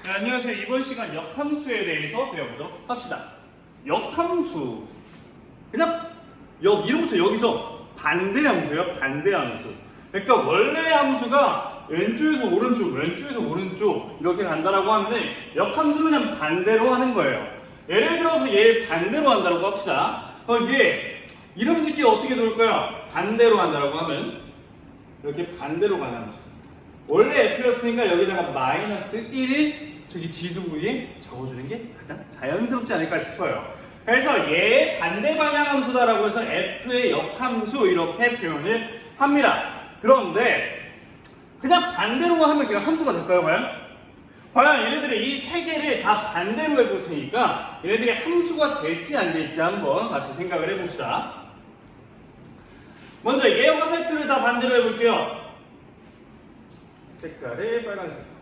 네, 안녕하세요. 이번 시간 역함수에 대해서 배워보도록 합시다. 역함수. 그냥 이름부터 여기죠. 반대함수예요. 반대함수. 그러니까 원래 함수가 왼쪽에서 오른쪽, 왼쪽에서 오른쪽 이렇게 간다라고 하는데 역함수는 그냥 반대로 하는 거예요. 예를 들어서 얘를 반대로 한다고 합시다. 얘 이름 짓기 어떻게 놓을까요? 반대로 한다고 하면 이렇게 반대로 가는 함수. 원래 F였으니까 여기다가 마이너스 1을 저기 지수 부위에 적어주는 게 가장 자연스럽지 않을까 싶어요. 그래서 얘의 반대 방향 함수다라고 해서 F의 역함수 이렇게 표현을 합니다. 그런데 그냥 반대로 하면 걔가 함수가 될까요, 과연? 과연 얘네들이 이 세 개를 다 반대로 해볼 테니까 얘네들이 함수가 될지 안 될지 한번 같이 생각을 해봅시다. 먼저 얘 화살표를 다 반대로 해볼게요. 색깔을 빨간색.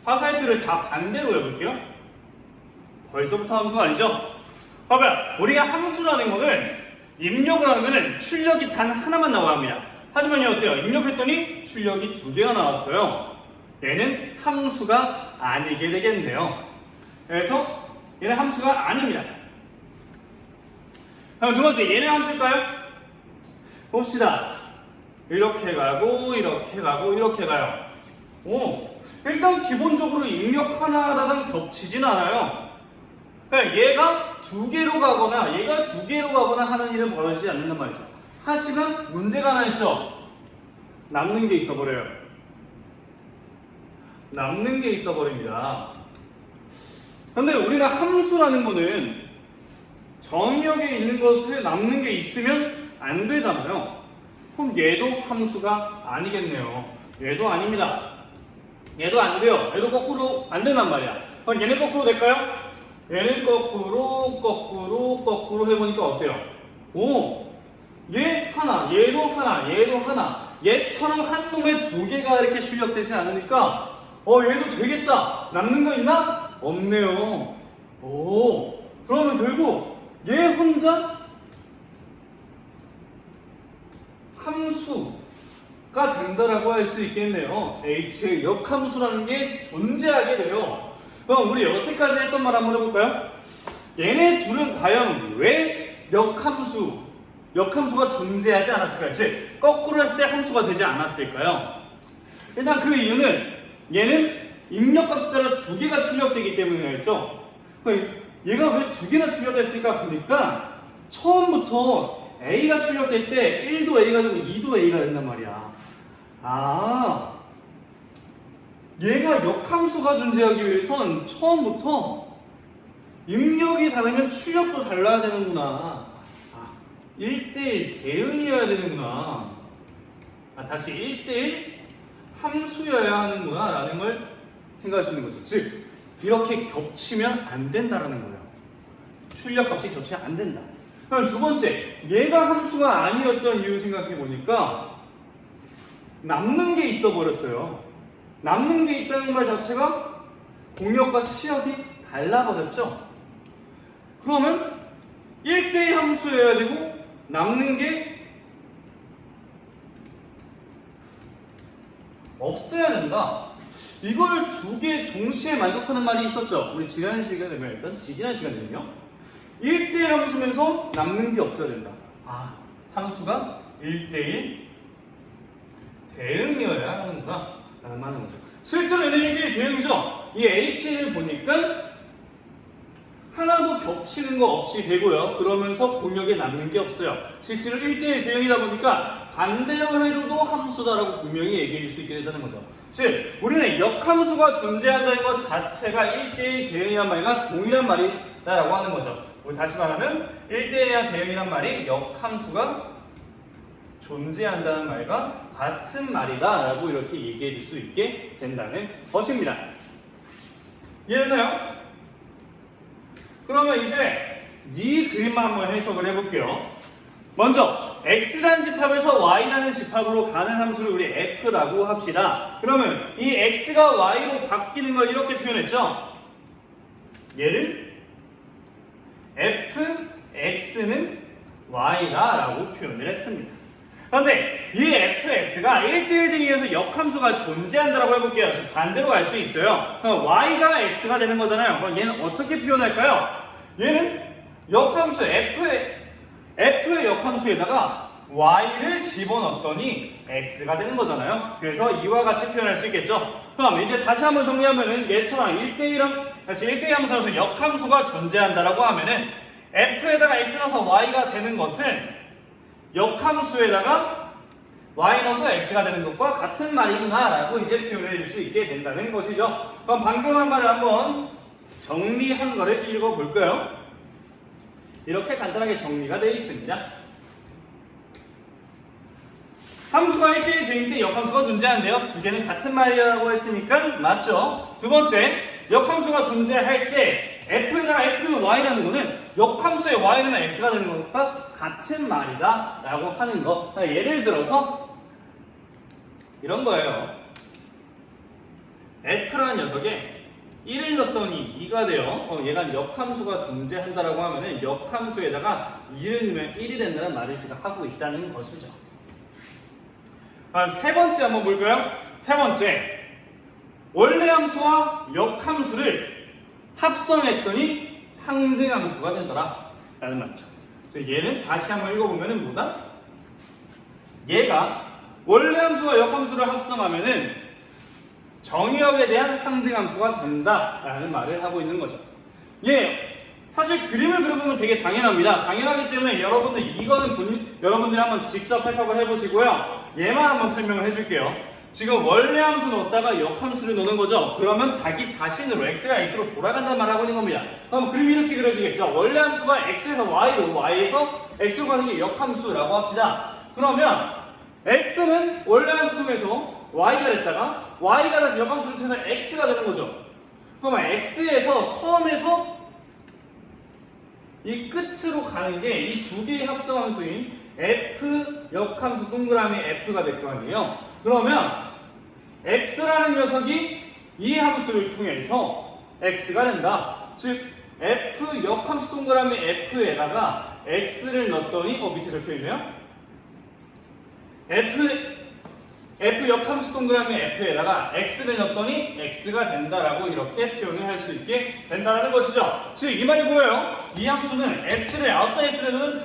화살표를 다 반대로 해볼게요. 벌써부터 함수가 아니죠? 봐봐요. 우리가 함수라는 거는 입력을 하면은 출력이 단 하나만 나와야 합니다. 하지만 얘 어때요? 입력했더니 출력이 2개가 나왔어요. 얘는 함수가 아니게 되겠네요. 그래서 얘는 함수가 아닙니다. 그럼 두 번째, 얘는 함수일까요? 봅시다. 이렇게 가고 이렇게 가고 이렇게 가요. 일단 기본적으로 입력 하나하나랑 겹치진 않아요. 그러니까 얘가 2개로 가거나 얘가 2개로 가거나 하는 일은 벌어지지 않는단 말이죠. 하지만 문제가 하나 있죠. 남는 게 있어버려요. 남는 게 있어버립니다. 근데 우리가 함수라는 거는 정의역에 있는 것을 남는 게 있으면 안 되잖아요. 그럼 얘도 함수가 아니겠네요. 얘도 아닙니다. 얘도 안 돼요. 얘도 거꾸로 안 된단 말이야. 그럼 얘는 거꾸로 될까요? 얘는 거꾸로 해보니까 어때요? 얘 하나, 얘도 하나, 얘도 하나. 얘처럼 한 놈에 2개가 이렇게 출력되지 않으니까 얘도 되겠다. 남는 거 있나? 없네요. 그러면 결국 얘 혼자 함수가 된다라고 할 수 있겠네요. H의 역함수라는 게 존재하게 돼요. 그럼 우리 여태까지 했던 말 한번 해볼까요? 얘네 둘은 과연 왜 역함수가 존재하지 않았을까요? 즉, 거꾸로 했을 때 함수가 되지 않았을까요? 일단 그 이유는 얘는 입력값에 따라 2개가 출력되기 때문이었죠. 얘가 왜 2개나 출력됐을까 보니까 처음부터 A가 출력될 때 1도 A가 되고 2도 A가 된단 말이야. 얘가 역함수가 존재하기 위해선 처음부터 입력이 다르면 출력도 달라야 되는구나. 1대1 대응이어야 되는구나. 다시 1대1 함수여야 하는구나 라는 걸 생각할 수 있는 거죠. 즉, 이렇게 겹치면 안 된다라는 거예요. 출력값이 겹치면 안 된다. 그럼 두 번째, 얘가 함수가 아니었던 이유 생각해 보니까 남는 게 있어 버렸어요. 남는 게 있다는 말 자체가 공역과 치역이 달라버렸죠. 그러면 1대1 함수여야 되고 남는 게 없어야 된다. 이걸 2개 동시에 만족하는 말이 있었죠. 우리 지난 시간에는요. 1대1 함수면서 남는 게 없어야 된다. 함수가 1대1 대응이어야 하는구나 라는 말인 거죠. 실제로 얘는 1대1 대응이죠. 이 H를 보니까 하나도 겹치는 거 없이 되고요. 그러면서 공역에 남는 게 없어요. 실제로 1대1 대응이다 보니까 반대로 해줘도 함수다라고 분명히 얘기해 줄 수 있게 된다는 거죠. 즉, 우리는 역함수가 존재한다는 것 자체가 1대1 대응이란 말과 동일한 말이다라고 하는 거죠. 우리 다시 말하면 1대1 대응이란 말이 역함수가 존재한다는 말과 같은 말이다 라고 이렇게 얘기해 줄 수 있게 된다는 것입니다. 이해됐나요? 그러면 이제 이 그림만 한번 해석을 해볼게요. 먼저 X라는 집합에서 Y라는 집합으로 가는 함수를 우리 F라고 합시다. 그러면 이 X가 Y로 바뀌는 걸 이렇게 표현했죠. 얘를 FX는 Y다 라고 표현을 했습니다. 그런데 이 fx가 1대1 등에서 역함수가 존재한다고 해볼게요. 즉 반대로 갈 수 있어요. 그럼 y가 x가 되는 거잖아요. 그럼 얘는 어떻게 표현할까요? 얘는 역함수 f의 역함수에다가 y를 집어넣었더니 x가 되는 거잖아요. 그래서 이와 같이 표현할 수 있겠죠. 그럼 이제 다시 한번 정리하면은 얘처럼 1대1 함수라서 역함수가 존재한다라고 하면은 f에다가 x 넣어서 y가 되는 것은 역함수에다가 y 넣어서 x가 되는 것과 같은 말이구나 라고 이제 표현해 줄 수 있게 된다는 것이죠. 그럼 방금 한 말을 한번 정리한 거를 읽어 볼까요? 이렇게 간단하게 정리가 되어 있습니다. 함수가 1대1 대일 때 역함수가 존재하는데요. 두 개는 같은 말이라고 했으니까 맞죠? 두 번째, 역함수가 존재할 때 f에다가 x는 y라는 거는 역함수의 y는 x가 되는 것과 같은 말이다 라고 하는 거. 예를 들어서 이런 거예요. f라는 녀석에 1을 넣었더니 2가 돼요. 얘가 역함수가 존재한다라고 하면은 역함수에다가 2를 넣으면 1이 된다는 말을 지금 하고 있다는 것이죠. 세 번째 한번 볼까요? 세 번째, 원래 함수와 역함수를 합성했더니 항등함수가 된더라 라는 말이죠. 얘는 다시 한번 읽어보면은 뭐다? 얘가 원래 함수와 역함수를 합성하면은 정의역에 대한 항등함수가 된다 라는 말을 하고 있는 거죠. 사실 그림을 그려보면 되게 당연합니다. 당연하기 때문에 여러분들 이거는 여러분들이 한번 직접 해석을 해보시고요. 얘만 한번 설명을 해줄게요. 지금 원래 함수 넣었다가 역함수를 넣는 거죠. 그러면 자기 자신으로 x가 x로 돌아간다는 말을 하고 있는 겁니다. 그럼 그림이 이렇게 그려지겠죠. 원래 함수가 x에서 y로, y에서 x로 가는 게 역함수라고 합시다. 그러면 x는 원래 함수 통해서 y가 됐다가 y가 다시 역함수를 통해서 x가 되는 거죠. 그러면 x에서 처음에서 이 끝으로 가는 게 이 두 개의 합성함수인 f 역함수 동그라미 f가 될 거 아니에요. 그러면 x라는 녀석이 이 함수를 통해서 x가 된다. 즉 f 역함수 동그라미 f에다가 x를 넣었더니 밑에 적혀있네요. f 역함수 동그라미 f에다가 x를 넣었더니 x가 된다라고 이렇게 표현을 할 수 있게 된다는 것이죠. 즉 이 말이 뭐예요? 이 함수는 x를 어떤 x를 넣는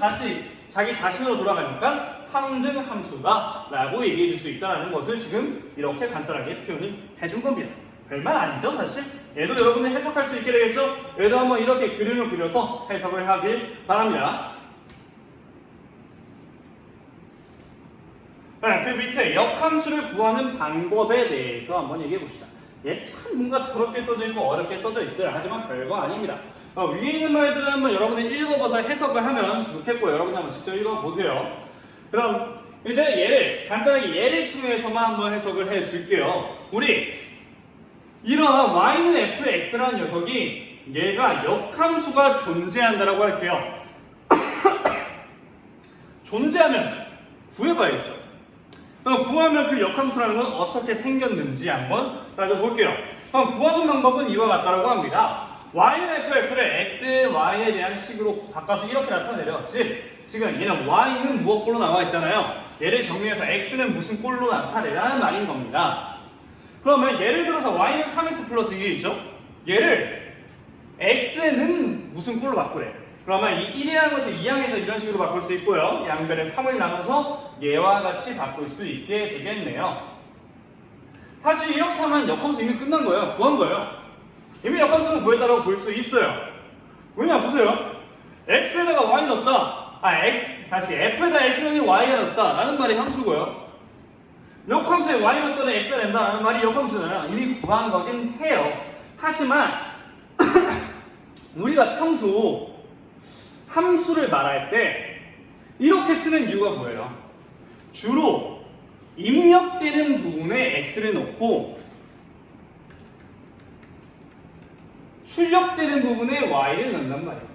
자기 자신으로 돌아가니까 항등함수다 라고 얘기해 줄 수 있다는 것을 지금 이렇게 간단하게 표현을 해준 겁니다. 별말 아니죠 사실? 얘도 여러분이 해석할 수 있게 되겠죠? 얘도 한번 이렇게 그림을 그려서 해석을 하길 바랍니다. 그 밑에 역함수를 구하는 방법에 대해서 한번 얘기해 봅시다. 얘 참 뭔가 더럽게 써져 있고 어렵게 써져 있어요. 하지만 별거 아닙니다. 위에 있는 말들을 한번 여러분이 읽어봐서 해석을 하면 좋겠고 여러분이 한번 직접 읽어보세요. 그럼 이제 간단하게 예를 통해서만 한번 해석을 해줄게요. 우리 이런 y는 fx라는 녀석이 얘가 역함수가 존재한다라고 할게요. 존재하면 구해봐야겠죠. 그럼 구하면 그 역함수라는 건 어떻게 생겼는지 한번 따져볼게요. 그럼 구하는 방법은 이와 같다고 합니다. y는 fx를 x, y에 대한 식으로 바꿔서 이렇게 나타내려. 지금 얘는 y는 무엇 꼴로 나와 있잖아요. 얘를 정리해서 x는 무슨 꼴로 나타내라는 말인 겁니다. 그러면 예를 들어서 y는 3x 플러스 1이죠. 얘를 x는 무슨 꼴로 바꾸래? 그러면 이 1이라는 것을 2항에서 이런 식으로 바꿀 수 있고요. 양변에 3을 나눠서 얘와 같이 바꿀 수 있게 되겠네요. 사실 이렇게 하면 역함수 이미 끝난 거예요. 구한 거예요. 이미 역함수는 구했다라고 볼 수 있어요. 왜냐 보세요. x에다가 y 넣었다. 다시 f에다 x 넣으니 y가 넣었다 라는 말이 함수고요. 역함수에 y 넣었더니 x가 된다 라는 말이 역함수잖아요. 이미 구한 거긴 해요. 하지만 우리가 평소 함수를 말할 때 이렇게 쓰는 이유가 뭐예요? 주로 입력되는 부분에 x를 넣고 출력되는 부분에 y를 넣는단 말이에요.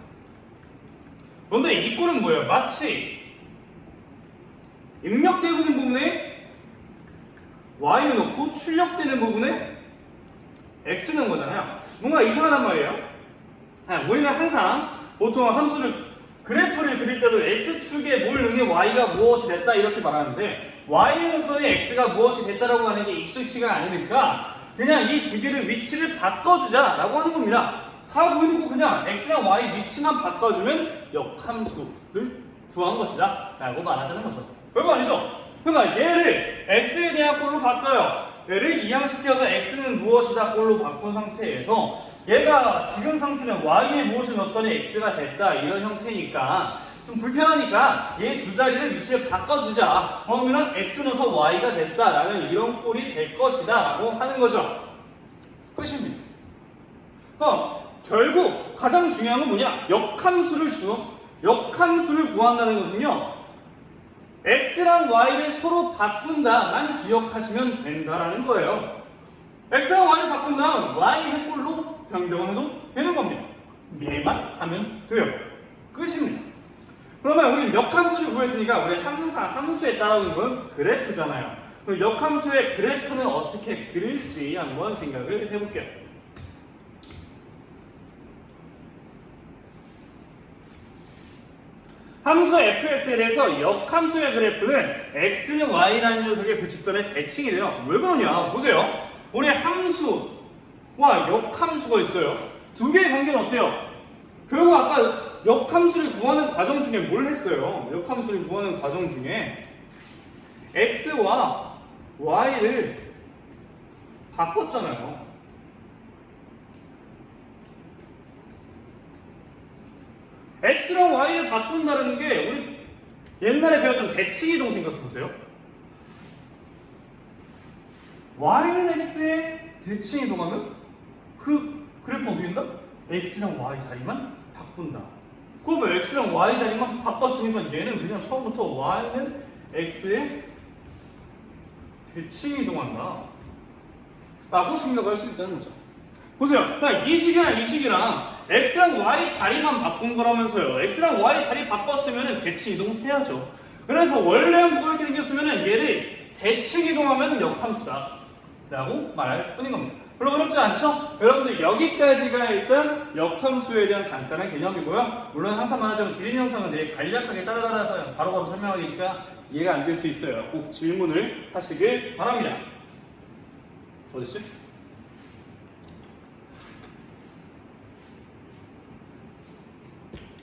그런데 이 꼴은 뭐예요? 마치 입력되는 부분에 y를 넣고 출력되는 부분에 x 넣은 거잖아요. 뭔가 이상하단 말이에요. 우리는 항상 보통 함수를 그래프를 그릴 때도 x축에 뭘 능해 y가 무엇이 됐다 이렇게 말하는데 y는 또는 x가 무엇이 됐다라고 하는 게 익숙치가 않으니까 그냥 이 두 개를 위치를 바꿔주자라고 하는 겁니다. 다 보이고 그냥 x랑 y 위치만 바꿔주면 역함수를 구한 것이다 라고 말하자는 거죠. 별거 아니죠? 그러니까 얘를 x에 대한 꼴로 바꿔요. 얘를 이항시켜서 x는 무엇이다 꼴로 바꾼 상태에서 얘가 지금 상태는 y에 무엇을 넣었더니 x가 됐다 이런 형태니까 좀 불편하니까 얘 두 자리를 위치를 바꿔주자. 그러면 x 넣어서 y가 됐다라는 이런 꼴이 될 것이다 라고 하는 거죠. 끝입니다. 그럼 결국 가장 중요한 건 뭐냐? 역함수를 구한다는 것은요. x랑 y를 서로 바꾼다만 기억하시면 된다라는 거예요. x랑 y를 바꾼 다음 y는 꼴로 변경해도 되는 겁니다. 얘만 하면 돼요. 끝입니다. 그러면 우리 역함수를 구했으니까 우리 항상 함수에 따라오는 건 그래프잖아요. 그럼 역함수의 그래프는 어떻게 그릴지 한번 생각을 해볼게요. 함수 fx에 대해서 역함수의 그래프는 x는 y라는 녀석의 부직선의 대칭이래요. 왜 그러냐? 보세요. 우리 함수와 역함수가 있어요. 두 개의 관계는 어때요? 결국 아까 역함수를 구하는 과정 중에 뭘 했어요? 역함수를 구하는 과정 중에 x와 y를 바꿨잖아요. x랑 y를 바꾼다는 게 우리 옛날에 배웠던 대칭이동 생각해보세요. y는 x에 대칭이동하면 그 그래프 어떻게 된다? x랑 y 자리만 바꾼다. 그러면 x랑 y 자리만 바꿨으니까 얘는 그냥 처음부터 y는 x에 대칭이동한다 라고 생각할 수 있다는 거죠. 보세요. 그러니까 이 식이랑 x랑 y 자리만 바꾼 거라면서요. x랑 y 자리 바꿨으면 대칭 이동해야죠. 그래서 원래 함수가 이렇게 생겼으면 얘를 대칭 이동하면 역함수다 라고 말할 뿐인 겁니다. 별로 어렵지 않죠? 여러분들 여기까지가 일단 역함수에 대한 간단한 개념이고요. 물론 항상 말하자면 디귿 형상은 되게 간략하게 따라따라 바로바로 설명하니까 이해가 안 될 수 있어요. 꼭 질문을 하시길 바랍니다. 어딨지?